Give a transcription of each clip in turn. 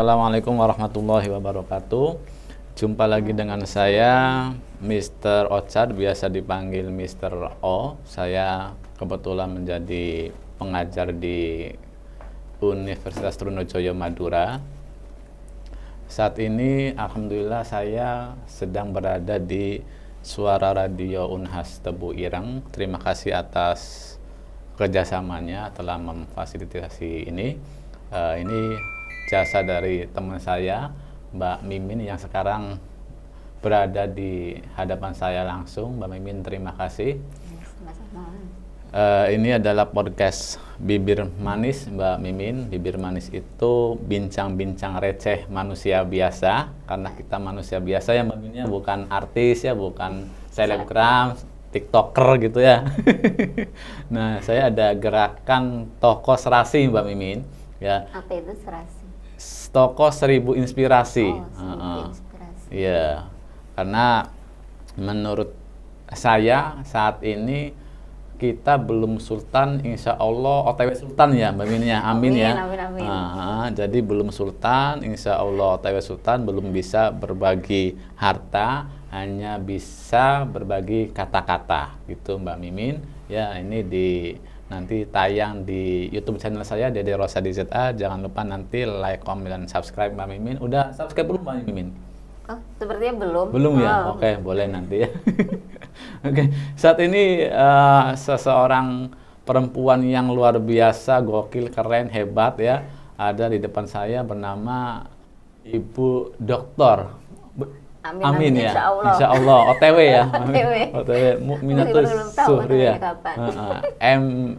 Assalamualaikum warahmatullahi wabarakatuh. Jumpa lagi dengan saya, Mr. Ochard, biasa dipanggil Mr. O. Saya kebetulan menjadi pengajar di Universitas Trunojoyo Madura. Saat ini, alhamdulillah saya sedang berada di Suara Radio Unhas Tebu Ireng. Terima kasih atas kerjasamanya telah memfasilitasi ini. Ini jasa dari teman saya, Mbak Mimin, yang sekarang berada di hadapan saya langsung. Mbak Mimin, terima kasih. Ini adalah podcast Bibir Manis, Mbak Mimin. Bibir Manis itu bincang-bincang receh manusia biasa, karena kita manusia biasa ya, Mbak Mimin, ya, bukan artis ya, bukan selebgram, TikToker gitu ya. Nah, saya ada gerakan toko serasi, Mbak Mimin. Ya. Apa itu serasi? Toko 1000 inspirasi. Oh, 1000 inspirasi. Iya, karena menurut saya saat ini kita belum sultan, insya Allah OTW sultan ya, Mbak Mimin ya, amin ya. Amin. Jadi belum sultan, insya Allah OTW sultan, belum bisa berbagi harta, hanya bisa berbagi kata-kata, gitu Mbak Mimin. Ya, ini nanti tayang di YouTube channel saya, Dede Rosadi ZA. Jangan lupa nanti like, comment, dan subscribe, Mbak Mimin. Udah subscribe belum, Mbak Mimin? Oh, sepertinya belum. Belum ya? Oke, boleh nanti ya. Oke, saat ini seseorang perempuan yang luar biasa, gokil, keren, hebat ya, ada di depan saya, bernama Ibu Doktor. Amin ya, insya Allah OTW ya. OTW Mukminatul Suhri ya.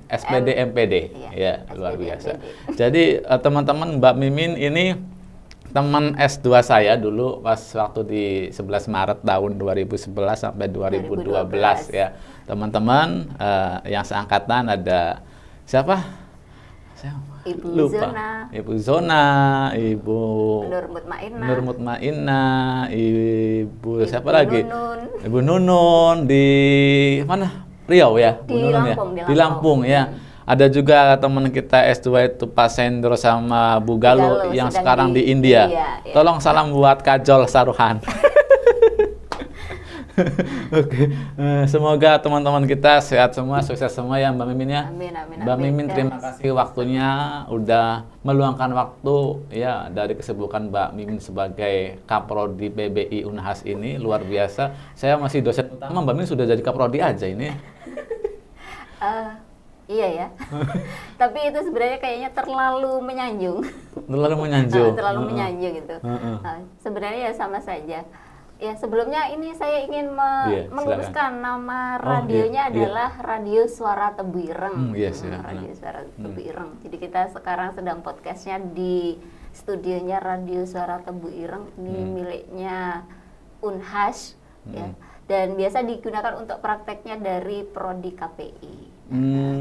SPD MPD ya, luar biasa. Jadi teman-teman, Mbak Mimin ini teman S2 saya dulu pas waktu di 11 Maret tahun 2011 sampai 2012 ya. Teman-teman yang seangkatan ada siapa? Ibu Zona, Ibu Nur Mutmainah, Ibu siapa lagi? Ibu Nunun di mana? Riau ya? Di Lampung ya. Ada juga teman kita S2 itu Pak Sendro sama Bu Galuh yang sekarang di India. Ya. Tolong salam buat Kajol Saruhan. Oke, semoga teman-teman kita sehat semua, sukses semua ya, Mbak Mimin ya. Amin. Mbak Mimin, terima kasih waktunya, udah meluangkan waktu ya dari kesibukan Mbak Mimin sebagai Kaprodi PBI Unhas ini, luar biasa. Saya masih dosen utama, Mbak Mimin sudah jadi Kaprodi aja ini. Iya ya. Tapi itu sebenarnya kayaknya terlalu menyanjung. Terlalu menyanjung gitu. Sebenarnya ya sama saja. Ya, sebelumnya ini saya ingin meluruskan nama radionya adalah Radio Suara Tebu Ireng. Radio Suara Tebu Ireng. Jadi kita sekarang sedang podcastnya di studionya Radio Suara Tebu Ireng. Ini miliknya Unhas ya. Dan biasa digunakan untuk prakteknya dari Prodi KPI.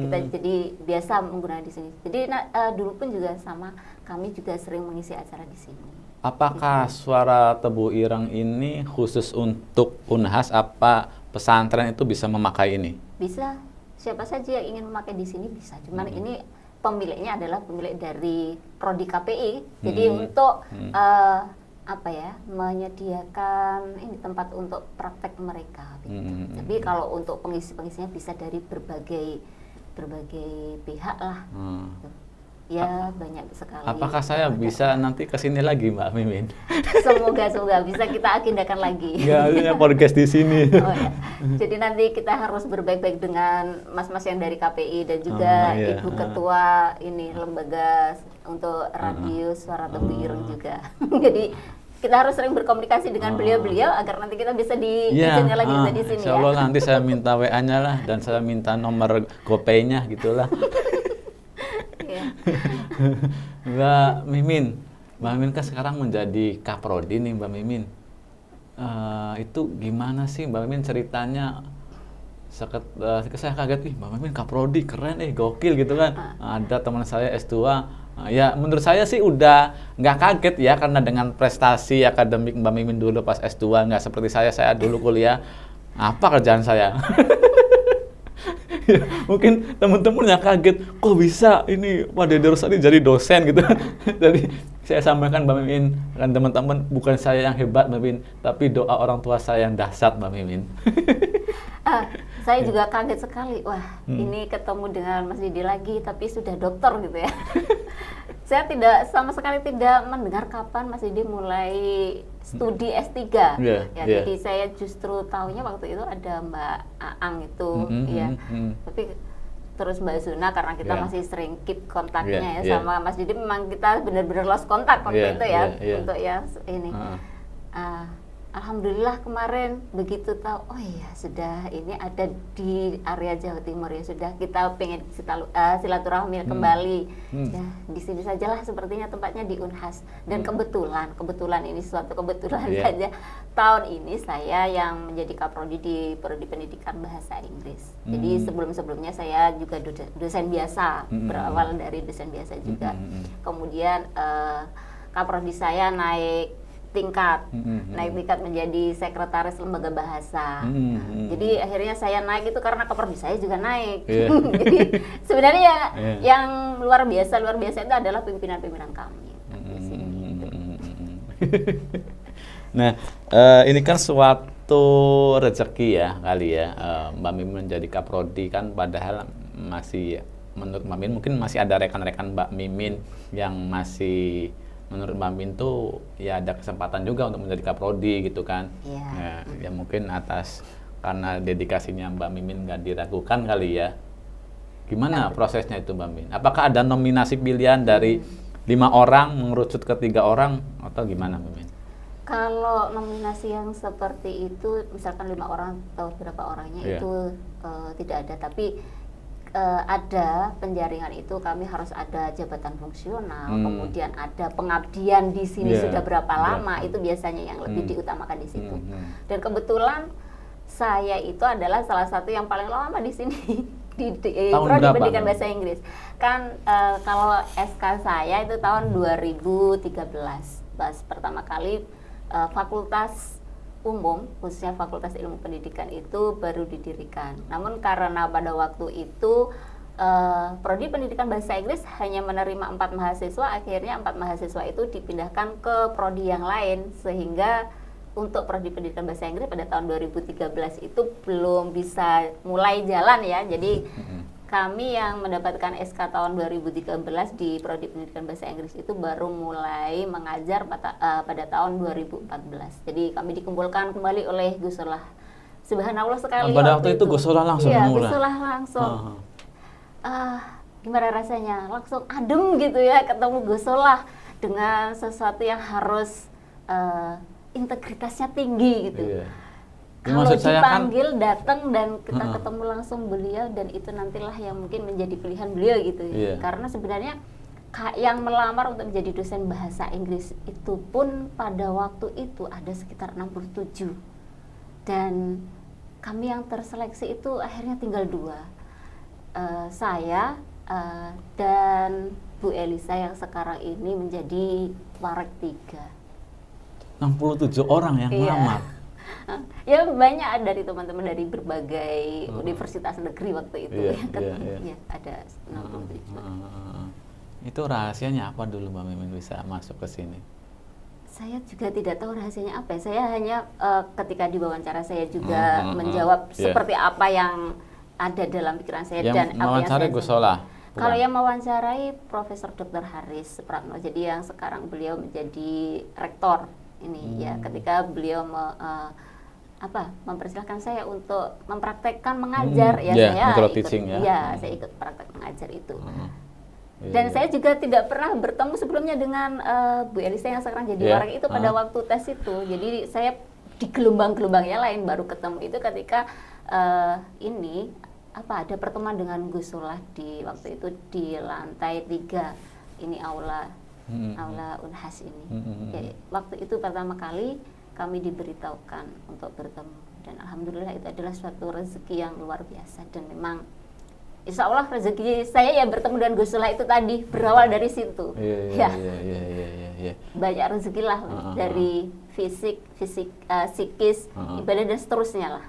Kita jadi biasa menggunakan di sini. Jadi dulu pun juga sama, kami juga sering mengisi acara di sini. Apakah Suara Tebu Ireng ini khusus untuk Unhas, apa pesantren itu bisa memakai ini? Bisa, siapa saja yang ingin memakai di sini bisa. Cuman ini pemiliknya adalah pemilik dari Prodi KPI. Jadi untuk menyediakan ini tempat untuk praktek mereka. Gitu. Tapi kalau untuk pengisinya bisa dari berbagai pihak lah. Ya, banyak sekali. Apakah saya bisa nanti kesini lagi, Mbak Mimin? Semoga bisa kita agendakan lagi. Ya, podcast di sini. Ya. Jadi nanti kita harus berbaik-baik dengan mas-mas yang dari KPI dan juga Ibu Ketua ini lembaga untuk Radio Suara Tebu Ireng juga. Jadi kita harus sering berkomunikasi dengan beliau-beliau agar nanti kita bisa diizinkan lagi di sini. Insya Allah nanti saya minta WA-nya lah dan saya minta nomor GoPay-nya gitulah. Mbak Mimin kan sekarang menjadi Kaprodi nih, Mbak Mimin. Itu gimana sih Mbak Mimin ceritanya? Saya kaget, Mbak Mimin Kaprodi keren, gokil gitu kan. Ada teman saya S2, ya menurut saya sih udah nggak kaget ya, karena dengan prestasi akademik Mbak Mimin dulu pas S2 nggak seperti saya dulu kuliah, apa kerjaan saya? Mungkin teman-teman yang kaget, kok bisa ini Pak Dede Rosadi jadi dosen gitu. Jadi saya sampaikan Mbak Mimin dan teman-teman, bukan saya yang hebat Mbak Mimin, tapi doa orang tua saya yang dahsyat Mbak Mimin. Saya juga kaget sekali, wah ini ketemu dengan Mas Didi lagi, tapi sudah dokter gitu ya. Saya sama sekali tidak mendengar kapan Mas Didi mulai studi S3. Jadi saya justru tahunya waktu itu ada Mbak Aang itu, tapi terus Mbak Zuna karena kita masih sering keep kontaknya sama Mas Didi, memang kita benar-benar lost kontak waktu itu ya untuk ya ini. Alhamdulillah kemarin begitu tahu, oh iya sudah ini ada di area Jawa Timur ya, sudah kita pengen silaturahmi kembali. Ya di sini sajalah sepertinya tempatnya di Unhas, dan kebetulan ini suatu kebetulan saja tahun ini saya yang menjadi kaprodi di Prodi Pendidikan Bahasa Inggris. Jadi sebelumnya saya juga dosen biasa, berawal dari dosen biasa juga. Kemudian kaprodi saya naik tingkat menjadi sekretaris lembaga bahasa. Jadi akhirnya saya naik itu karena kaprodi saya juga naik. Jadi sebenarnya yang luar biasa itu adalah pimpinan-pimpinan kami. Nah, ini kan suatu rezeki ya kali ya, Mbak Mimin menjadi kaprodi kan, padahal masih menurut Mbak Mimin mungkin masih ada rekan-rekan Mbak Mimin yang masih menurut Mbak Mimin tuh ya ada kesempatan juga untuk menjadi kaprodi gitu kan. Ya mungkin karena dedikasinya Mbak Mimin nggak diragukan kali ya. Gimana prosesnya itu Mbak Mimin? Apakah ada nominasi pilihan dari 5 orang mengerucut ke 3 orang atau gimana Mbak Mimin? Kalau nominasi yang seperti itu misalkan 5 orang atau berapa orangnya itu tidak ada, tapi ada penjaringan itu kami harus ada jabatan fungsional, kemudian ada pengabdian di sini sudah berapa lama, itu biasanya yang lebih diutamakan di situ. Dan kebetulan saya itu adalah salah satu yang paling lama di sini di Prodi Pendidikan Bahasa Inggris. Kan kalau SK saya itu tahun 2013 pas pertama kali fakultas umum, khususnya Fakultas Ilmu Pendidikan itu baru didirikan. Namun karena pada waktu itu Prodi Pendidikan Bahasa Inggris hanya menerima 4 mahasiswa, akhirnya 4 mahasiswa itu dipindahkan ke prodi yang lain, sehingga untuk Prodi Pendidikan Bahasa Inggris pada tahun 2013 itu belum bisa mulai jalan ya. Jadi kami yang mendapatkan SK tahun 2013 di Prodi Pendidikan Bahasa Inggris itu baru mulai mengajar pada tahun 2014. Jadi kami dikumpulkan kembali oleh Gus Solah. Subhanallah sekali. Pada waktu itu Gus Solah langsung mulai. Gus Solah langsung. Gimana rasanya? Langsung adem gitu ya ketemu Gus Solah dengan sesuatu yang harus integritasnya tinggi gitu. Kalau dipanggil datang dan kita ketemu langsung beliau, dan itu nantilah yang mungkin menjadi pilihan beliau gitu. Karena sebenarnya yang melamar untuk menjadi dosen bahasa Inggris itu pun pada waktu itu ada sekitar 67, dan kami yang terseleksi itu akhirnya tinggal 2, saya dan Bu Elisa yang sekarang ini menjadi warek 3. 67 orang yang melamar. Ya banyak dari teman-teman dari berbagai universitas negeri waktu itu yang ketemu. Ya, ada 67. Itu rahasianya apa dulu Mbak Mimin bisa masuk ke sini? Saya juga tidak tahu rahasianya apa. Saya hanya ketika diwawancara saya juga menjawab seperti apa yang ada dalam pikiran saya dan apa yang saya Gus Solah. Kalau yang mewawancarai Profesor Dr. Haris Supratno, jadi yang sekarang beliau menjadi rektor ini ya, ketika beliau mempersilahkan saya untuk mempraktekkan mengajar saya ikut, saya ikut praktek mengajar itu. Dan saya juga tidak pernah bertemu sebelumnya dengan Bu Elisa yang sekarang jadi warek itu pada waktu tes itu. Jadi saya di gelombang-gelombang yang lain baru ketemu itu ketika ada pertemuan dengan Gus Solah di waktu itu di lantai 3 ini aula Unhas ini. Ya, waktu itu pertama kali kami diberitahukan untuk bertemu, dan alhamdulillah itu adalah suatu rezeki yang luar biasa, dan memang insya Allah rezeki saya ya bertemu dengan Gus Solah itu tadi berawal dari situ. Banyak rezeki lah dari fisik, psikis, ibadah dan seterusnya lah.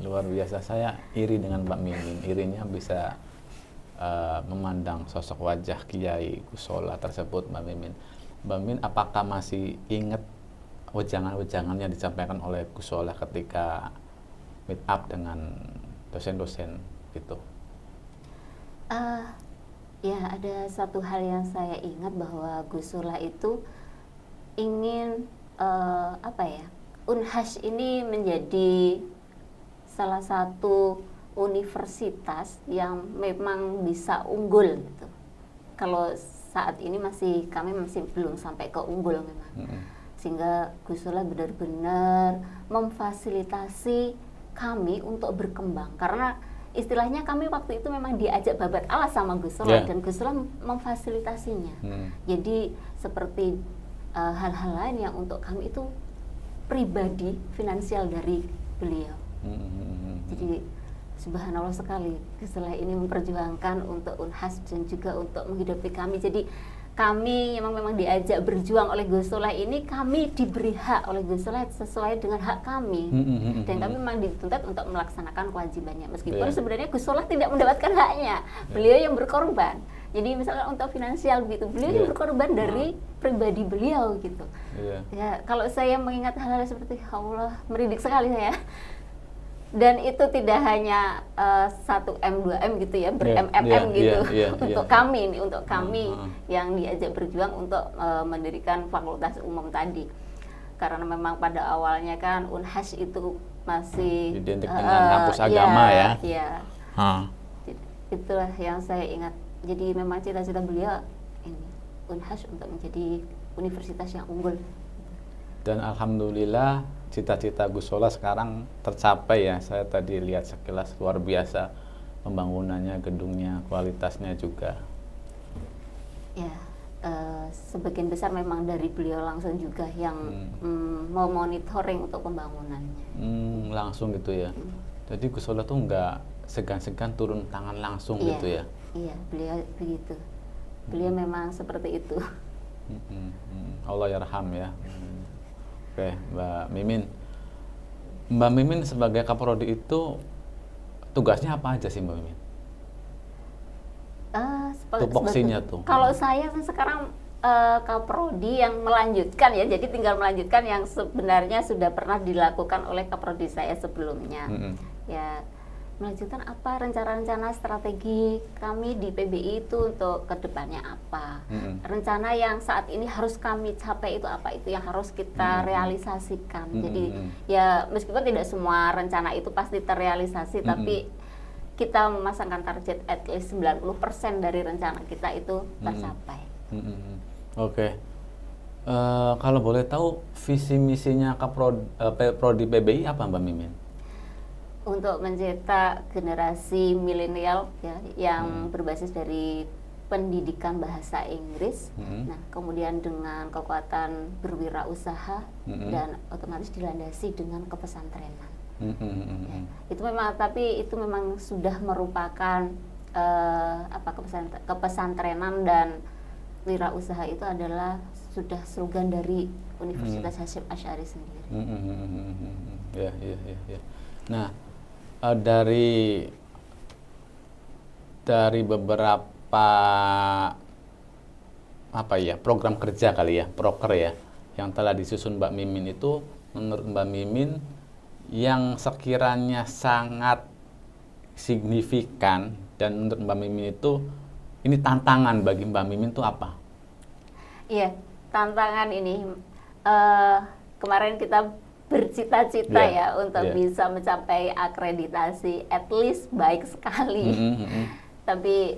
Luar biasa. Saya iri dengan Mbak Mimin, irinya bisa memandang sosok wajah Kiai Gus Solah tersebut Mbak Mimin. Mbak Mimin apakah masih ingat wejangan-wejangan yang disampaikan oleh Gus Solah ketika meet up dengan dosen-dosen gitu? Ya, ada satu hal yang saya ingat bahwa Gus Solah itu ingin Unhas ini menjadi salah satu universitas yang memang bisa unggul gitu. Kalau saat ini kami masih belum sampai ke unggul memang. Sehingga Gus Solah benar-benar memfasilitasi kami untuk berkembang, karena istilahnya kami waktu itu memang diajak babat alas sama Gus Solah, dan Gus Solah memfasilitasinya. Jadi seperti hal-hal lain yang untuk kami itu pribadi finansial dari beliau. Jadi subhanallah sekali, Gus Solah ini memperjuangkan untuk Unhas dan juga untuk menghidupi kami. Jadi kami yang memang diajak berjuang oleh Gus Solah ini, kami diberi hak oleh Gus Solah sesuai dengan hak kami. Dan kami memang dituntut untuk melaksanakan kewajibannya. Meskipun sebenarnya Gus Solah tidak mendapatkan haknya, beliau yang berkorban. Jadi misalnya untuk finansial gitu, beliau yang berkorban dari pribadi beliau gitu. Ya, kalau saya mengingat hal-hal seperti Allah, merinding sekali saya. Dan itu tidak hanya 1M 2M gitu ya, ber-MM gitu untuk kami nih, untuk kami yang diajak berjuang untuk mendirikan fakultas umum tadi. Karena memang pada awalnya kan Unhas itu masih identik dengan kampus agama ya. Iya. Itulah yang saya ingat. Jadi memang cita-cita beliau ini Unhas untuk menjadi universitas yang unggul. Dan alhamdulillah cita-cita Gus Solah sekarang tercapai ya. Saya tadi lihat sekilas, luar biasa pembangunannya, gedungnya, kualitasnya juga. Ya, sebagian besar memang dari beliau langsung juga yang mau monitoring untuk pembangunannya. Langsung gitu ya. Jadi Gus Solah tuh nggak segan-segan turun tangan langsung gitu ya. Iya, beliau begitu. Beliau memang seperti itu. Allah yarham ya. Oke, Mbak Mimin. Mbak Mimin sebagai Kaprodi itu tugasnya apa aja sih Mbak Mimin? Tupoksinya tuh. Kalau saya sekarang Kaprodi yang melanjutkan ya, jadi tinggal melanjutkan yang sebenarnya sudah pernah dilakukan oleh Kaprodi saya sebelumnya. Ya, melanjutkan apa rencana-rencana strategi kami di PBI itu untuk kedepannya apa, rencana yang saat ini harus kami capai itu apa, itu yang harus kita realisasikan. Jadi ya meskipun tidak semua rencana itu pasti terrealisasi, tapi kita memasangkan target at least 90% dari rencana kita itu tercapai. Oke. Kalau boleh tahu visi misinya Prodi PBI apa Mbak Mimin? Untuk mencetak generasi milenial ya, yang berbasis dari pendidikan bahasa Inggris, nah kemudian dengan kekuatan berwirausaha dan otomatis dilandasi dengan kepesantrenan. Ya, itu memang, tapi itu memang sudah merupakan kepesantrenan dan wirausaha itu adalah sudah slogan dari Universitas Hasyim Asy'ari sendiri. Ya. Nah, dari beberapa program kerja kali ya, proker ya, yang telah disusun Mbak Mimin itu, menurut Mbak Mimin yang sekiranya sangat signifikan dan menurut Mbak Mimin itu ini tantangan bagi Mbak Mimin itu apa? Iya, tantangan ini kemarin kita bercita-cita ya untuk bisa mencapai akreditasi at least baik sekali. Tapi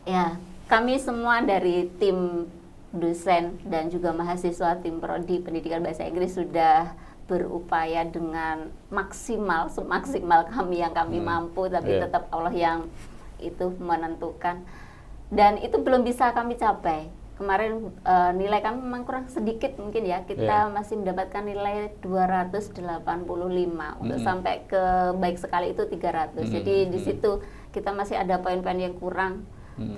ya kami semua dari tim dosen dan juga mahasiswa tim Prodi Pendidikan Bahasa Inggris sudah berupaya dengan maksimal, semaksimal kami yang kami mampu, tapi tetap Allah yang itu menentukan. Dan itu belum bisa kami capai. Kemarin nilai kami memang kurang sedikit mungkin ya, kita masih mendapatkan nilai 285 untuk sampai ke baik sekali itu 300. Jadi di situ kita masih ada poin-poin yang kurang,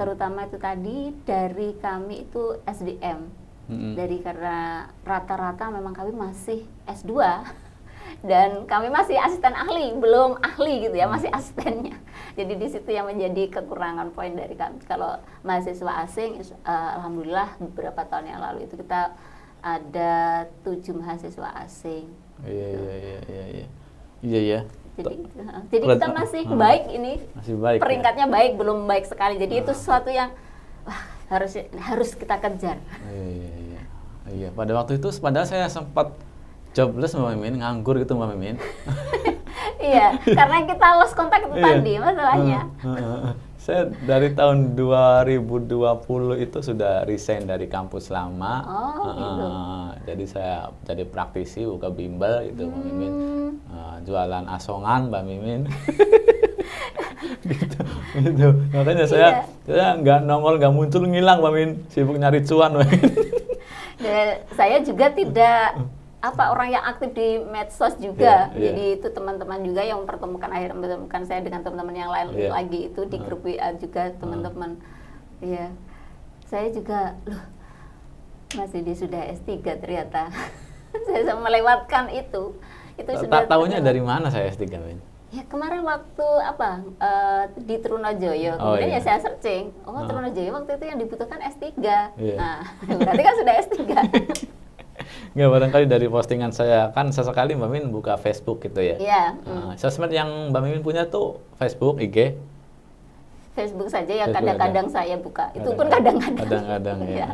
terutama itu tadi dari kami itu SDM. Dari karena rata-rata memang kami masih S2 dan kami masih asisten ahli, belum ahli gitu ya, masih asistennya. Jadi di situ yang menjadi kekurangan poin dari kami. Kalau mahasiswa asing, alhamdulillah beberapa tahun yang lalu itu kita ada 7 mahasiswa asing. Iya. Jadi kita masih baik ini, masih baik, peringkatnya baik, belum baik sekali. Jadi itu sesuatu yang harus kita kejar. Iya. Pada waktu itu, padahal saya sempat jobless Mbak Mimin, nganggur gitu Mbak Mimin. Iya, karena kita lost kontak itu tadi masalahnya. Saya dari tahun 2020 itu sudah resign dari kampus lama. Gitu. Jadi saya jadi praktisi, buka bimbel gitu Mbak Mimin. Jualan asongan Mbak Mimin. gitu. Makanya saya nggak nongol, nggak muncul, ngilang Mbak Mimin. Sibuk nyari cuan Mbak Mimin. Saya juga tidak orang yang aktif di medsos juga. Jadi itu teman-teman juga yang akhirnya mempertemukan saya dengan teman-teman yang lain lagi itu di grup WA juga teman-teman. Iya. Saya juga masih sudah S3 ternyata. Saya melewatkan itu. Itu sudah tahunya dari mana saya S3, Min? Ya kemarin waktu di Trunojoyo, kemudian saya searching, Trunojoyo waktu itu yang dibutuhkan S3. Nah, berarti kan sudah S3. Nggak, barangkali dari postingan saya, kan sesekali Mbak Mimin buka Facebook gitu ya. Iya. Sosmed yang Mbak Mimin punya tuh Facebook, IG? Facebook saja ya, kadang-kadang saya buka. Itu pun kadang-kadang. Kadang-kadang ya.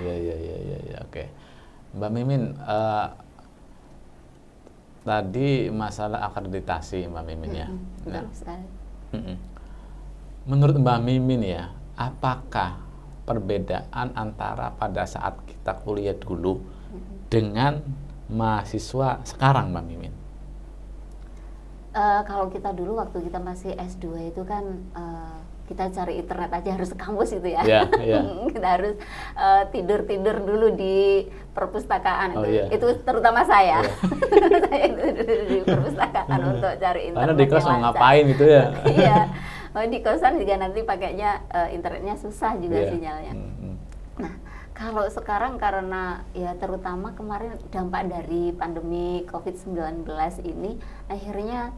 Iya, oke. Mbak Mimin, tadi masalah akreditasi Mbak Mimin ya. Menurut Mbak Mimin ya, apakah perbedaan antara pada saat kita kuliah dulu dengan mahasiswa sekarang Mbak Mimin? Kalau kita dulu waktu kita masih S2 itu kan kita cari internet aja harus ke kampus gitu ya. Kita harus tidur dulu di perpustakaan. Itu terutama saya. Saya di perpustakaan untuk cari internet. Karena di kos mau ngapain gitu ya. Iya. Di kosan juga nanti pakainya internetnya susah juga sinyalnya. Nah, kalau sekarang karena ya terutama kemarin dampak dari pandemi COVID-19 ini, akhirnya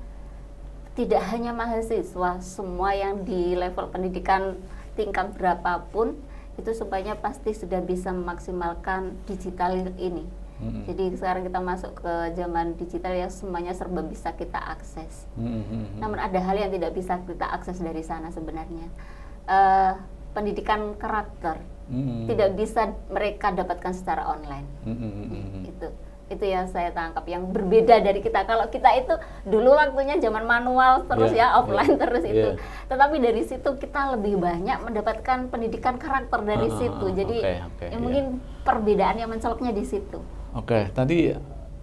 tidak hanya mahasiswa, semua yang di level pendidikan tingkat berapapun itu supaya pasti sudah bisa memaksimalkan digital ini. Jadi sekarang kita masuk ke zaman digital ya, semuanya serba bisa kita akses. Namun ada hal yang tidak bisa kita akses dari sana sebenarnya. Pendidikan karakter tidak bisa mereka dapatkan secara online. Itu yang saya tangkap yang berbeda dari kita. Kalau kita itu dulu waktunya zaman manual terus offline terus itu. Tetapi dari situ kita lebih banyak mendapatkan pendidikan karakter dari situ. Jadi mungkin perbedaan yang mencoloknya di situ. Oke, tadi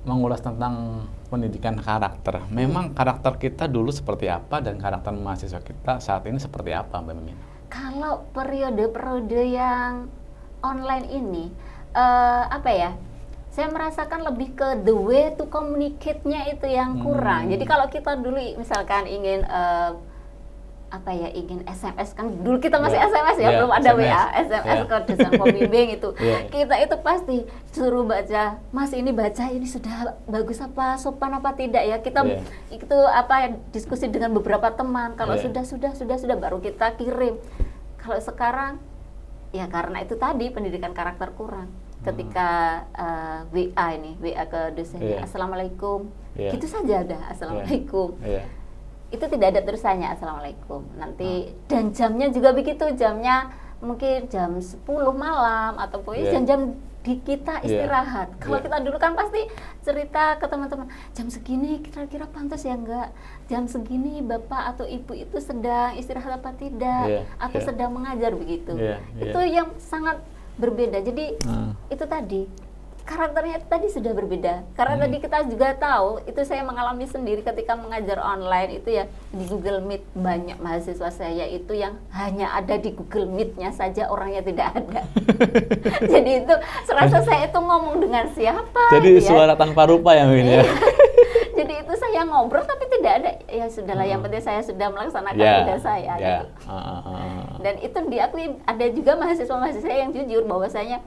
mengulas tentang pendidikan karakter. Memang karakter kita dulu seperti apa dan karakter mahasiswa kita saat ini seperti apa, Mbak Mimin? Kalau periode-periode yang online ini, saya merasakan lebih ke the way to communicate-nya itu yang kurang. Jadi kalau kita dulu misalkan ingin ingin SMS, kan dulu kita masih SMS ya, belum ada WA, SMS ke dosen pembimbing itu. Kita itu pasti suruh baca, Mas ini baca ini sudah bagus apa, sopan apa tidak ya. Kita itu diskusi dengan beberapa teman. Kalau sudah baru kita kirim. Kalau sekarang ya karena itu tadi pendidikan karakter kurang. Ketika WA ke dosennya, Assalamualaikum, gitu saja ada Assalamualaikum. Itu tidak ada terusannya Assalamualaikum. Nanti dan jamnya juga begitu, jamnya mungkin jam 10 malam atau jam-jam di kita istirahat. Kalau kita dulu kan pasti cerita ke teman-teman, jam segini kira-kira pantas ya enggak? Jam segini Bapak atau Ibu itu sedang istirahat apa tidak? Atau sedang mengajar begitu. Itu yang sangat berbeda. Jadi itu tadi karakternya itu tadi sudah berbeda. Karena tadi kita juga tahu, itu saya mengalami sendiri ketika mengajar online itu ya, di Google Meet banyak mahasiswa saya itu yang hanya ada di Google Meet-nya saja, orangnya tidak ada. Jadi itu serasa saya itu ngomong dengan siapa. Jadi suara tanpa rupa ya Min ya. Jadi itu saya ngobrol tapi tidak ada, ya sudahlah yang penting saya sudah melaksanakan tugas saya. Gitu. Dan itu diakui, ada juga mahasiswa-mahasiswa yang jujur bahwasanya,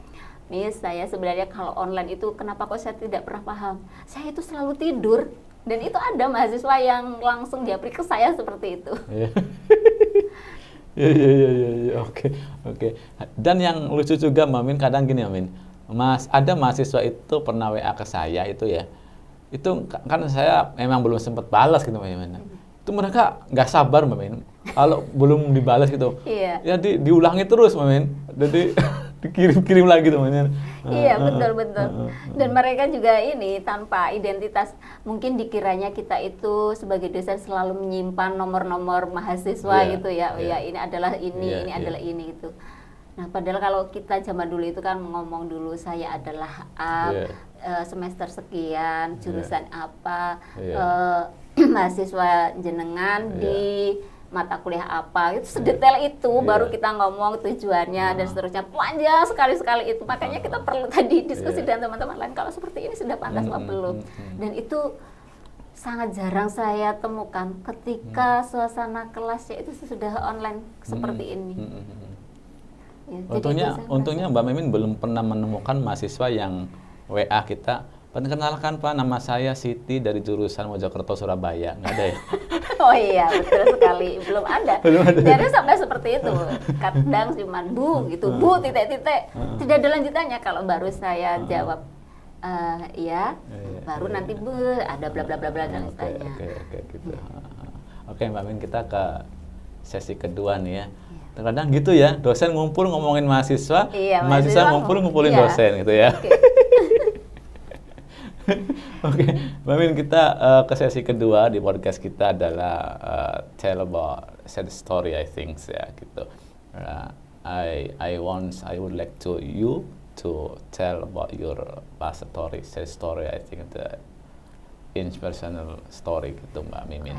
Miss, saya sebenarnya kalau online itu kenapa kok saya tidak pernah paham? Saya itu selalu tidur. Dan itu ada mahasiswa yang langsung japri ke saya seperti itu. Iya. Oke. Dan yang lucu juga, Mamin, kadang gini, Mamin. Ada mahasiswa itu pernah WA ke saya itu ya. Itu kan saya memang belum sempat balas gitu, Mamin. Itu mereka nggak sabar, Mamin. Kalau belum dibalas gitu. Iya. Ya diulangi terus, Mamin. Jadi dikirim lagi tuh, Mamin. Iya, betul. Dan mereka juga ini tanpa identitas, mungkin dikiranya kita itu sebagai dosen selalu menyimpan nomor-nomor mahasiswa gitu ya. Oh ya, ini adalah ini adalah ini gitu. Nah, padahal kalau kita zaman dulu itu kan ngomong dulu saya adalah semester sekian, jurusan apa, mahasiswa jenengan di mata kuliah apa, itu sedetail itu baru kita ngomong tujuannya dan seterusnya, panjang sekali itu. Makanya kita perlu tadi diskusi dengan teman-teman lain, kalau seperti ini sudah pantas apa belum. Dan itu sangat jarang saya temukan ketika suasana kelasnya itu sudah online seperti ini. Untungnya Mbak Mimin belum pernah menemukan mahasiswa yang WA kita, perkenalkan Pak, nama saya Siti dari jurusan Mojokerto Surabaya. Nggak ada ya? Oh iya, betul sekali. Belum ada. Jadi sampai seperti itu. Kadang cuma Bu gitu, Bu titik-titik. Tidak ada lanjutannya. Kalau baru saya jawab iya, baru nanti Bu ada bla bla bla bla dan lainnya. Oke gitu. Oke, Mbak Min, kita ke sesi kedua nih ya. Terkadang gitu ya, dosen ngumpul ngomongin mahasiswa, mahasiswa ngumpul ngumpulin dosen gitu ya. Oke, Mbak Min, kita ke sesi kedua di podcast kita adalah tell about sad story, I think ya gitu. I would like you to tell about your past story, sad story, I think the inspirational story gitu, Mbak Mimin.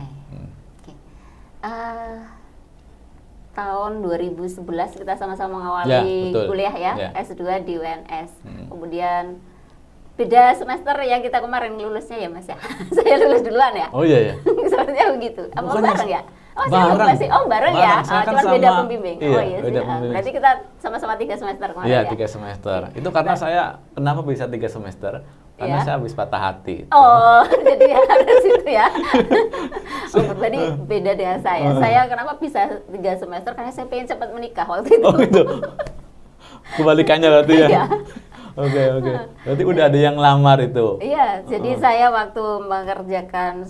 Tahun 2011 kita sama-sama mengawali kuliah ya, S2 di UNS. Kemudian beda semester yang kita kemarin lulusnya ya Mas ya. Saya lulus duluan ya. Oh iya. Sepertinya begitu. Apa bareng ya? Bareng ya. Cuma beda pembimbing. Iya, oh iya sih. Berarti kita sama-sama 3 semester kemarin ya. Iya, 3 semester. Itu karena saya kenapa bisa 3 semester? Karena saya habis patah hati. Oh, jadi harus itu ya. Berarti beda dengan saya. Saya kenapa bisa 3 semester? Karena saya pengen cepat menikah waktu itu. Oh gitu. Kebalikannya berarti ya. Oke. Berarti udah ada yang lamar itu. Iya, jadi saya waktu mengerjakan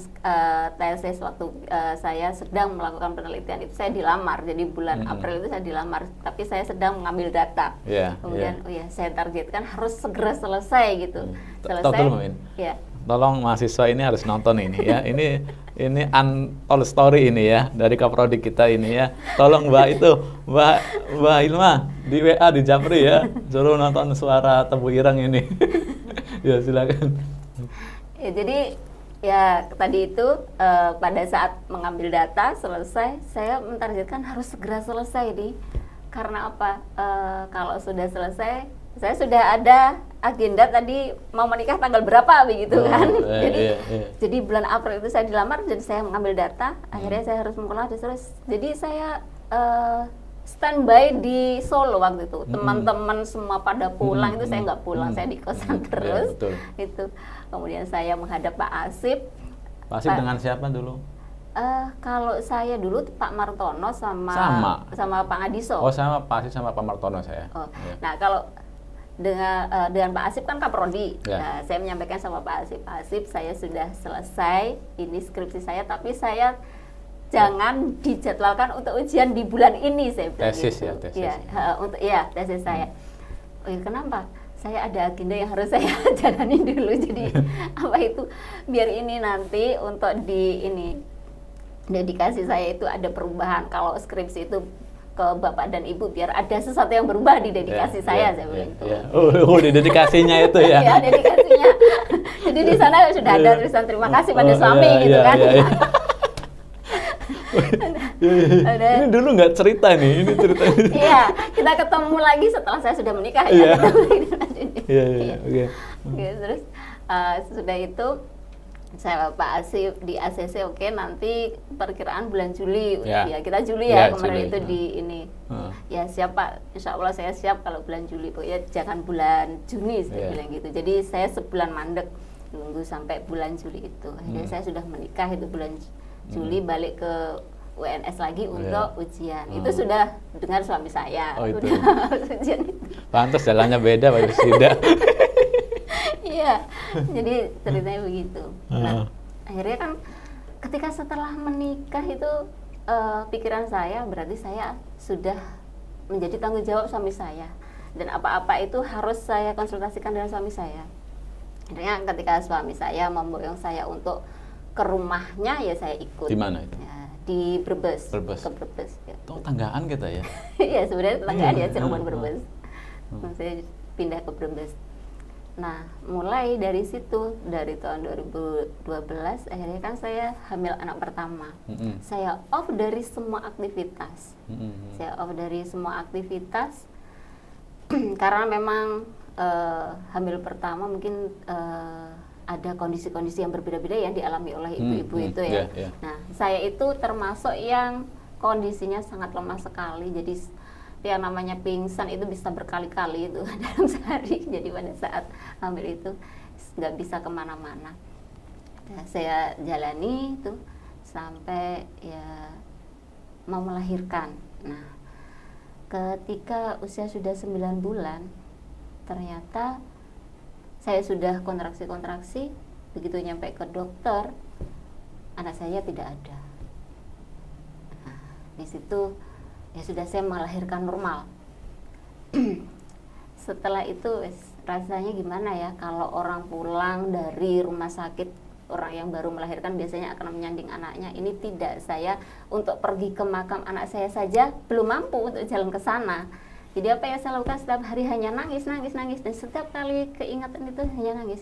tesis, waktu saya sedang melakukan penelitian itu saya dilamar. Jadi bulan April itu saya dilamar, tapi saya sedang mengambil data. Kemudian saya targetkan harus segera selesai gitu. Selesai. Tolong mahasiswa ini harus nonton ini ya. Ini untold story ini ya dari kaprodi kita ini ya. Tolong Mbak Ilma di WA di Japri ya, suruh nonton Suara Tebu Ireng ini. Ya silakan. Ya, jadi ya tadi itu pada saat mengambil data selesai, saya mentargetkan harus segera selesai nih. Karena apa? Kalau sudah selesai, saya sudah ada agenda tadi mau menikah tanggal berapa begitu kan. Jadi bulan April itu saya dilamar dan saya mengambil data. Akhirnya saya harus mengolah terus. Jadi saya standby di Solo waktu itu. Teman-teman semua pada pulang, itu saya nggak pulang, saya di kosan terus. Itu. Kemudian saya menghadap Pak Asip. Pak Asip dengan siapa dulu? Kalau saya dulu Pak Martono sama Pak Ngadiso. Oh, sama Pak Asip sama Pak Martono saya. Nah, kalau dengan Pak Asip kan kaprodi. Nah, saya menyampaikan sama Pak Asip, saya sudah selesai ini skripsi saya, tapi saya jangan dijadwalkan untuk ujian di bulan ini, saya bilang tesis gitu. Tesis. Tesis saya. Oh ya, kenapa? Saya ada agenda yang harus saya jalani dulu. Jadi apa itu? Biar ini nanti untuk dedikasi saya itu ada perubahan. Kalau skripsi itu ke Bapak dan Ibu, biar ada sesuatu yang berubah di dedikasi saya bilang itu. Oh, di dedikasinya itu ya? Iya, dedikasinya. Jadi di sana sudah ada tulisan terima kasih pada suami gitu kan. Ini dulu nggak cerita nih, ini cerita. Iya, kita ketemu lagi setelah saya sudah menikah ya. Oke. Terus sudah itu saya Pak Asif di ACC, oke, nanti perkiraan bulan Juli. Ya kita Juli ya kemarin Juli. Itu di ini. Ya siap Pak, insya Allah saya siap kalau bulan Juli, pokoknya jangan bulan Juni saya bilang gitu. Jadi saya sebulan mandek. nunggu sampai bulan Juli itu. Akhirnya saya sudah menikah itu bulan Juli, balik ke UNS lagi untuk ujian. Itu sudah dengan suami saya. Oh, itu. Ujian itu. Pantas jalannya beda Pak Yusida. Iya, jadi ceritanya begitu. Nah, akhirnya kan ketika setelah menikah itu pikiran saya berarti saya sudah menjadi tanggung jawab suami saya, dan apa-apa itu harus saya konsultasikan dengan suami saya. Akhirnya ketika suami saya memboyong saya untuk ke rumahnya, ya saya ikut. Di mana itu? Ya, di Brebes. Ke Brebes. Ya. Oh, tanggaan kita ya? Iya, sebenarnya tanggaan ya, Cirebon Brebes. Saya pindah ke Brebes. Nah, mulai dari situ, dari tahun 2012, akhirnya kan saya hamil anak pertama. Saya off dari semua aktivitas. Saya off dari semua aktivitas karena memang hamil pertama mungkin ada kondisi-kondisi yang berbeda-beda yang dialami oleh ibu-ibu itu ya. Nah, saya itu termasuk yang kondisinya sangat lemah sekali. Jadi yang namanya pingsan itu bisa berkali-kali itu dalam sehari. Jadi pada saat hamil itu nggak bisa kemana-mana. Nah, saya jalani itu sampai ya mau melahirkan. Nah, ketika usia sudah 9 bulan, ternyata saya sudah kontraksi-kontraksi. Begitu nyampe ke dokter, anak saya tidak ada. Nah, di situ ya sudah saya melahirkan normal. Setelah itu rasanya gimana ya, kalau orang pulang dari rumah sakit, orang yang baru melahirkan biasanya akan menyanding anaknya. Ini tidak, saya untuk pergi ke makam anak saya saja belum mampu untuk jalan ke sana. Jadi apa yang saya lakukan setiap hari hanya nangis, dan setiap kali keingatan itu hanya nangis.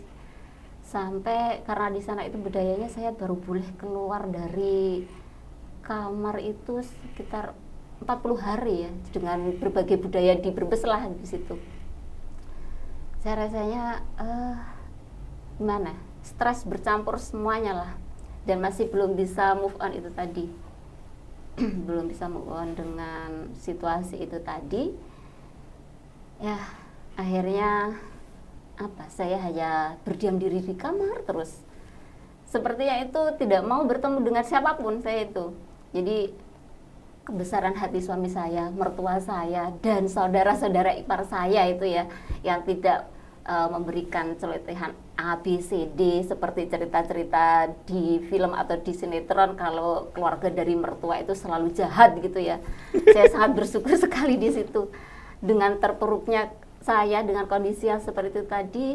Sampai karena di sana itu budayanya saya baru boleh keluar dari kamar itu sekitar 40 hari ya, dengan berbagai budaya di Brebes lah di situ. Saya rasanya gimana? Stres bercampur semuanya lah, dan masih belum bisa move on itu tadi. Belum bisa move on dengan situasi itu tadi. Ya, akhirnya saya hanya berdiam diri di kamar terus. Sepertinya itu tidak mau bertemu dengan siapapun saya itu. Jadi kebesaran hati suami saya, mertua saya, dan saudara-saudara ipar saya itu ya, yang tidak memberikan celotehan A, B, C, D seperti cerita-cerita di film atau di sinetron kalau keluarga dari mertua itu selalu jahat gitu ya. Saya sangat bersyukur sekali di situ. Dengan terpuruknya saya dengan kondisi yang seperti itu tadi,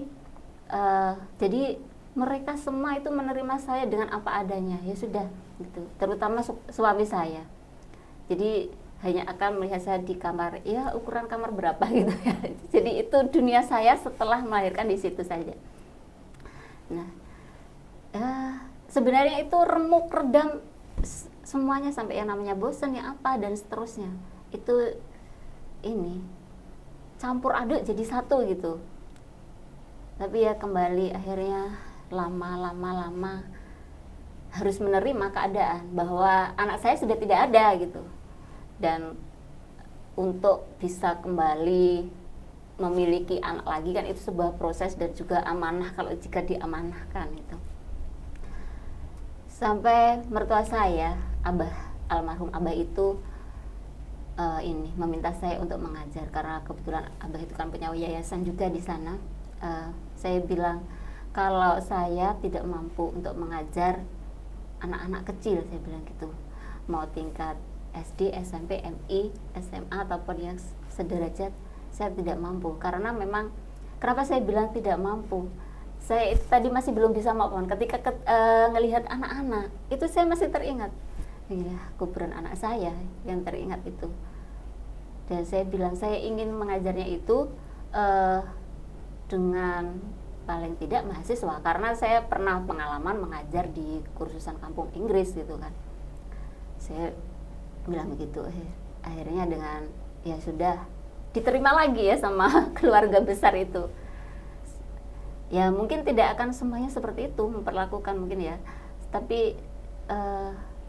jadi mereka semua itu menerima saya dengan apa adanya, ya sudah gitu. Terutama suami saya. Jadi hanya akan melihat saya di kamar, ya ukuran kamar berapa gitu ya. Jadi itu dunia saya setelah melahirkan di situ saja. Nah, sebenarnya itu remuk redam semuanya sampai yang namanya bosan ya apa dan seterusnya. Itu ini campur aduk jadi satu gitu. Tapi ya kembali akhirnya lama harus menerima keadaan bahwa anak saya sudah tidak ada gitu. Dan untuk bisa kembali memiliki anak lagi kan itu sebuah proses dan juga amanah kalau jika diamanahkan itu. Sampai mertua saya, almarhum Abah itu meminta saya untuk mengajar karena kebetulan Abah itu kan punya yayasan juga di sana. Saya bilang kalau saya tidak mampu untuk mengajar anak-anak kecil, saya bilang gitu, mau tingkat SD, SMP, MI, SMA ataupun yang sederajat, saya tidak mampu. Karena memang, kenapa saya bilang tidak mampu? Saya tadi masih belum bisa move on. Ketika ngelihat anak-anak, itu saya masih teringat, ya kuburan anak saya yang teringat itu. Dan saya bilang saya ingin mengajarnya itu dengan paling tidak mahasiswa, karena saya pernah pengalaman mengajar di kursusan kampung Inggris gitu kan. Saya bilang begitu, akhirnya dengan ya sudah diterima lagi ya sama keluarga besar itu. Ya mungkin tidak akan semuanya seperti itu memperlakukan mungkin ya, tapi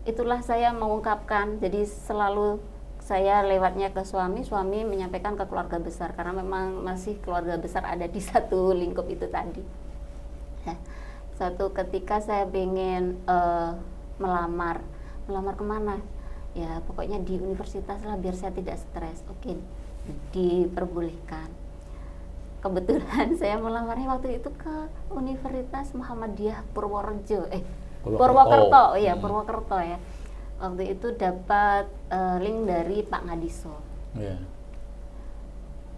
itulah saya mengungkapkan. Jadi selalu saya lewatnya ke suami menyampaikan ke keluarga besar karena memang masih keluarga besar ada di satu lingkup itu tadi. Ya, Suatu ketika saya pengen melamar kemana? Ya pokoknya di universitas lah biar saya tidak stres. Oke, diperbolehkan. Kebetulan saya melamarnya waktu itu ke Universitas Muhammadiyah Purwokerto ya. Waktu itu dapat link dari Pak Ngadiso. Yeah.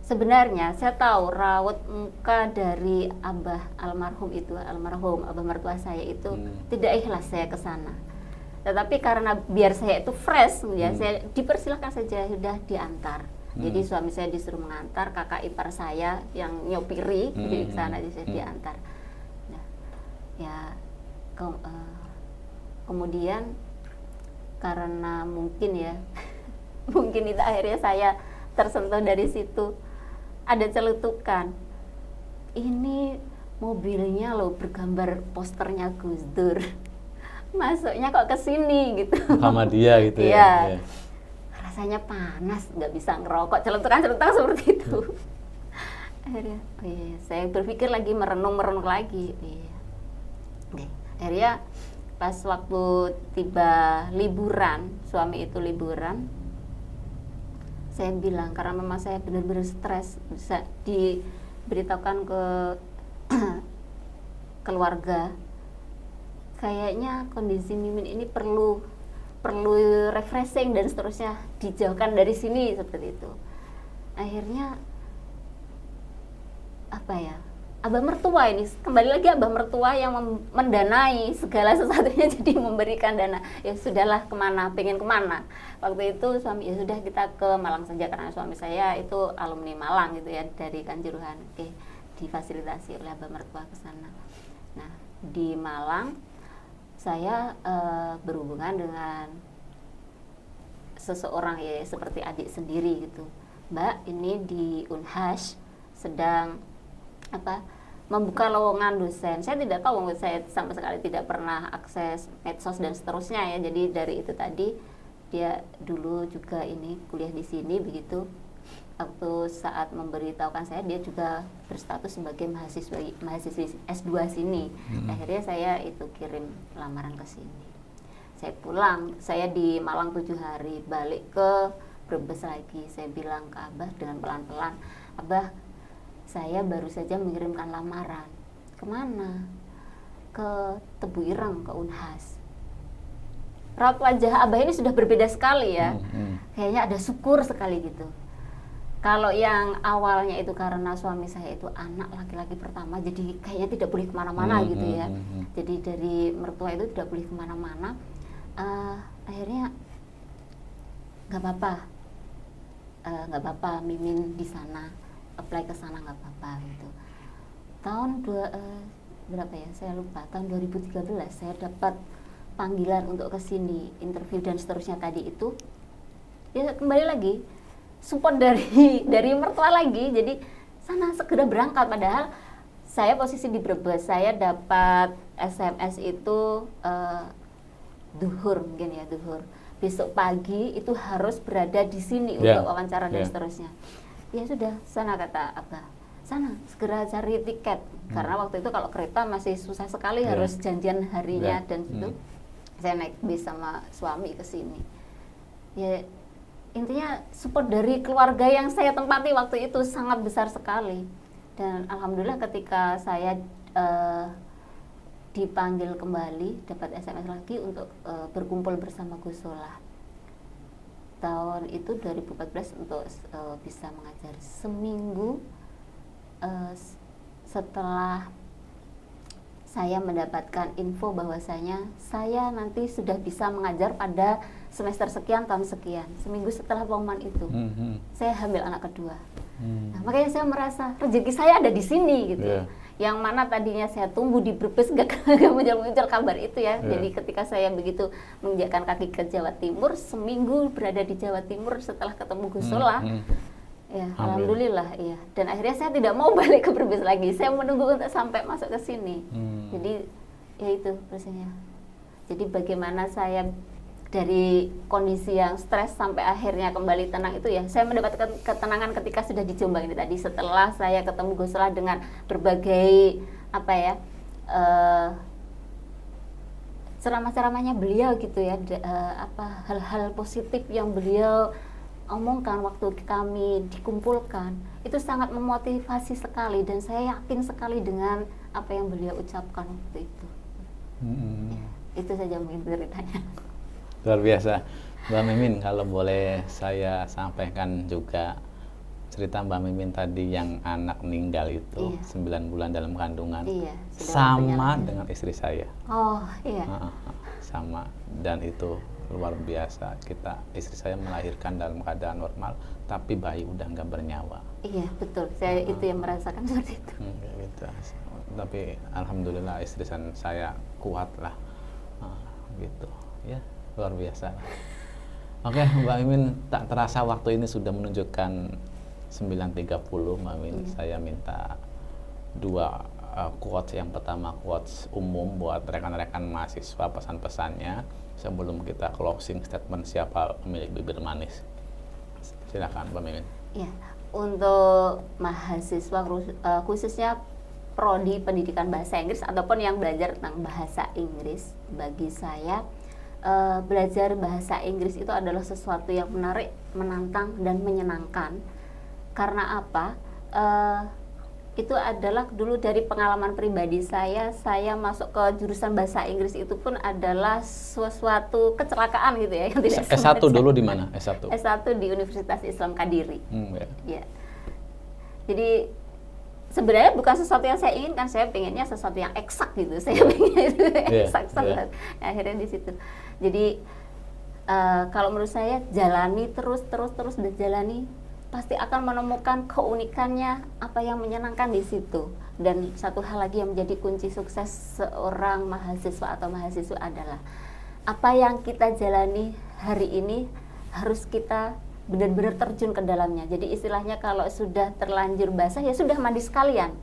Sebenarnya saya tahu raut muka dari Abah almarhum Abah mertua saya itu tidak ikhlas saya ke sana. Tetapi karena biar saya itu fresh ya, saya dipersilahkan saja, sudah diantar. Jadi suami saya disuruh mengantar, kakak ipar saya yang nyopiri di sana saya diantar. Nah, ya kemudian karena mungkin ya mungkin itu akhirnya saya tersentuh dari situ. Ada celetukan, ini mobilnya loh bergambar posternya Gus Dur, masuknya kok ke sini gitu sama dia gitu ya. Rasanya panas, nggak bisa ngerokok, celetukan seperti itu. Akhirnya saya berpikir lagi, merenung lagi. Akhirnya pas waktu tiba liburan, suami itu liburan, saya bilang karena memang saya benar-benar stres, bisa diberitahukan ke keluarga, kayaknya kondisi Mimin ini perlu refreshing dan seterusnya, dijauhkan dari sini seperti itu. Akhirnya Abah mertua ini kembali lagi, Abah mertua yang mendanai segala sesuatunya, jadi memberikan dana. Ya sudahlah, pengen kemana. Waktu itu suami, ya sudah kita ke Malang saja karena suami saya itu alumni Malang gitu ya, dari Kanjuruhan. Oke, difasilitasi oleh Abah mertua ke sana. Nah, di Malang saya berhubungan dengan seseorang ya seperti adik sendiri gitu. Mbak, ini di Unhas sedang membuka lowongan dosen. Saya tidak tahu, saya sama sekali tidak pernah akses medsos dan seterusnya ya. Jadi dari itu tadi, dia dulu juga ini kuliah di sini begitu. Waktu saat memberitahukan saya, dia juga berstatus sebagai mahasiswi S2 sini. Akhirnya saya itu kirim lamaran ke sini. Saya pulang, saya di Malang 7 hari, balik ke Brebes lagi. Saya bilang ke Abah dengan pelan-pelan, Abah, saya baru saja mengirimkan lamaran. Kemana? Ke Tebu Ireng, ke Unhas. Raut wajah Abah ini sudah berbeda sekali ya. Kayaknya ada syukur sekali gitu. Kalau yang awalnya itu karena suami saya itu anak laki-laki pertama, jadi kayaknya tidak boleh kemana-mana gitu ya. Jadi dari mertua itu tidak boleh kemana-mana. Akhirnya nggak apa-apa, Mimin di sana, apply ke sana nggak apa-apa gitu. Tahun berapa ya, saya lupa, tahun 2013 saya dapat panggilan untuk ke sini, interview dan seterusnya tadi itu. Ya kembali lagi support dari mertua lagi, jadi sana segera berangkat. Padahal saya posisi di Brebes, saya dapat SMS itu duhur besok pagi itu harus berada di sini untuk wawancara dan seterusnya. Ya sudah, sana kata Abah, sana segera cari tiket karena waktu itu kalau kereta masih susah sekali, harus janjian harinya dan itu saya naik bis sama suami ke sini. Ya intinya support dari keluarga yang saya tempati waktu itu sangat besar sekali. Dan alhamdulillah ketika saya dipanggil kembali, dapat SMS lagi untuk berkumpul bersama Gus Solah. Tahun itu 2014 untuk bisa mengajar. Seminggu setelah saya mendapatkan info bahwasanya saya nanti sudah bisa mengajar pada semester sekian tahun sekian, seminggu setelah pengumuman itu saya hamil anak kedua. Nah, makanya saya merasa rezeki saya ada di sini gitu. Yang mana tadinya saya tunggu di Brebes gak muncul kabar itu ya. Jadi ketika saya begitu menginjakkan kaki ke Jawa Timur, seminggu berada di Jawa Timur setelah ketemu Gus Solah, ya alhamdulillah ya. Dan akhirnya saya tidak mau balik ke Brebes lagi. Saya menunggu untuk sampai masuk ke sini. Jadi ya itu prosesnya. Jadi bagaimana saya dari kondisi yang stres sampai akhirnya kembali tenang itu ya, saya mendapatkan ketenangan ketika sudah di Jombang ini tadi, setelah saya ketemu Gus Solah dengan berbagai ceramah-ceramahnya beliau gitu ya, hal-hal positif yang beliau omongkan waktu kami dikumpulkan itu sangat memotivasi sekali, dan saya yakin sekali dengan apa yang beliau ucapkan waktu itu. Itu saja mungkin ceritanya. Luar biasa. Mbak Mimin, kalau boleh saya sampaikan juga cerita Mbak Mimin tadi yang anak meninggal itu 9 bulan dalam kandungan, sama dengan istri saya. Oh iya. Sama, dan itu luar biasa. Istri saya melahirkan dalam keadaan normal, tapi bayi udah nggak bernyawa. Iya betul, saya itu yang merasakan seperti itu. Gitu. Tapi alhamdulillah istri saya kuat lah, gitu ya, luar biasa. Oke, Mbak Mimin, tak terasa waktu ini sudah menunjukkan 9.30. Mbak Mimin, saya minta 2 quotes. Yang pertama quotes umum buat rekan-rekan mahasiswa, pesan-pesannya sebelum kita closing statement siapa pemilik bibir manis. Silakan Mbak Mimin. Ya, untuk mahasiswa khususnya prodi pendidikan bahasa Inggris ataupun yang belajar tentang bahasa Inggris, bagi saya belajar bahasa Inggris itu adalah sesuatu yang menarik, menantang, dan menyenangkan. Karena apa? Itu adalah dulu dari pengalaman pribadi saya masuk ke jurusan bahasa Inggris itu pun adalah suatu kecelakaan gitu ya, yang tidak S1 dulu di mana? S1 di Universitas Islam Kadiri. Ya. Jadi sebenarnya bukan sesuatu yang saya inginkan, saya pengennya sesuatu yang eksak gitu, saya pengen itu eksak. Akhirnya di situ. Jadi kalau menurut saya jalani terus dan jalani, pasti akan menemukan keunikannya, apa yang menyenangkan di situ. Dan satu hal lagi yang menjadi kunci sukses seorang mahasiswa atau mahasiswa adalah apa yang kita jalani hari ini harus kita benar-benar terjun ke dalamnya. Jadi istilahnya kalau sudah terlanjur basah ya sudah mandi sekalian.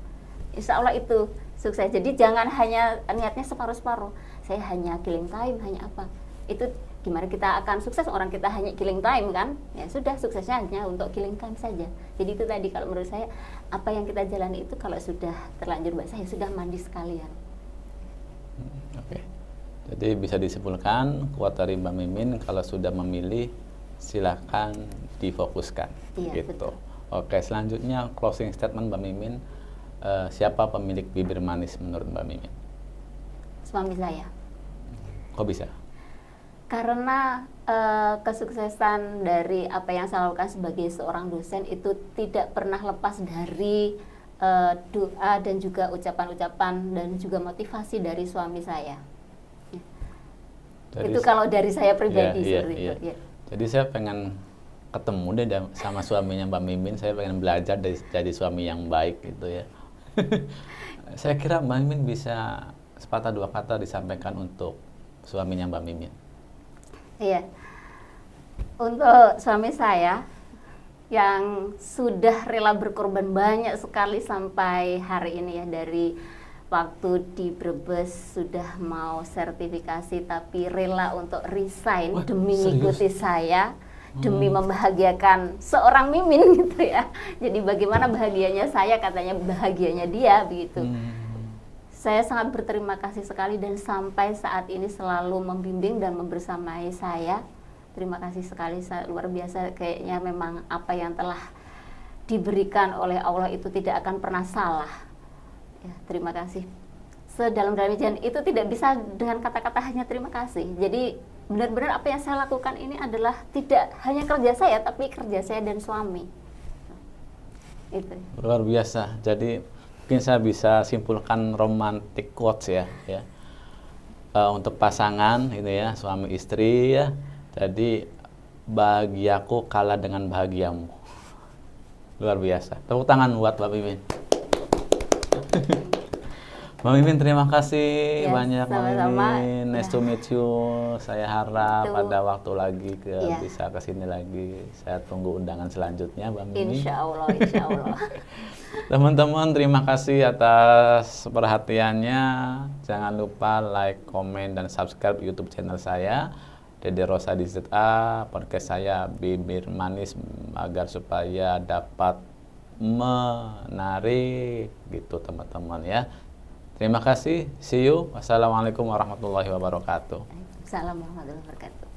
Insya Allah itu sukses. Jadi jangan hanya niatnya separuh-separuh. Saya hanya killing time, hanya apa. Itu gimana kita akan sukses, orang kita hanya killing time kan, ya sudah, suksesnya hanya untuk killing time saja. Jadi itu tadi, kalau menurut saya apa yang kita jalani itu kalau sudah terlanjur basah ya sudah mandi sekalian. Oke. Jadi bisa disimpulkan kuat dari Mbak Mimin, kalau sudah memilih silakan difokuskan. Iya, gitu. Betul. Oke, selanjutnya closing statement Mbak Mimin, siapa pemilik bibir manis menurut Mbak Mimin? Suami saya. Kok bisa? Karena kesuksesan dari apa yang saya lakukan sebagai seorang dosen itu tidak pernah lepas dari doa dan juga ucapan-ucapan dan juga motivasi dari suami saya. Itu kalau dari saya pribadi seperti itu. Ya. Jadi saya pengen ketemu deh sama suaminya Mbak Mimin, saya pengen belajar jadi suami yang baik gitu ya. Saya kira Mbak Mimin bisa sepatah dua kata disampaikan untuk suaminya Mbak Mimin. Iya, untuk suami saya yang sudah rela berkorban banyak sekali sampai hari ini ya, dari waktu di Brebes sudah mau sertifikasi tapi rela untuk resign demi mengikuti saya, demi membahagiakan seorang Mimin gitu ya. Jadi bagaimana bahagianya saya, katanya bahagianya dia begitu. Saya sangat berterima kasih sekali dan sampai saat ini selalu membimbing dan membersamai saya. Terima kasih sekali, luar biasa. Kayaknya memang apa yang telah diberikan oleh Allah itu tidak akan pernah salah. Ya, terima kasih. Sedalam-dalamnya itu tidak bisa dengan kata-kata hanya terima kasih. Jadi benar-benar apa yang saya lakukan ini adalah tidak hanya kerja saya, tapi kerja saya dan suami. Itu. Luar biasa. Jadi mungkin saya bisa simpulkan romantic quotes ya. Untuk pasangan itu ya, suami istri ya. Jadi bahagiaku kalah dengan bahagiamu. Luar biasa. Tepuk tangan buat Mbak Mimin. Mbak Mimin, terima kasih banyak Mbak Mimin. Nice to meet you. Saya harap pada waktu lagi bisa kesini lagi. Saya tunggu undangan selanjutnya Mbak Mimin. Insya Allah, insya Allah. Teman-teman, terima kasih atas perhatiannya. Jangan lupa like, komen, dan subscribe YouTube channel saya, Dede Rosa di ZA, podcast saya Bibir Manis, agar supaya dapat menarik gitu teman-teman ya. Terima kasih. See you. Wassalamualaikum warahmatullahi wabarakatuh. Assalamualaikum warahmatullahi wabarakatuh.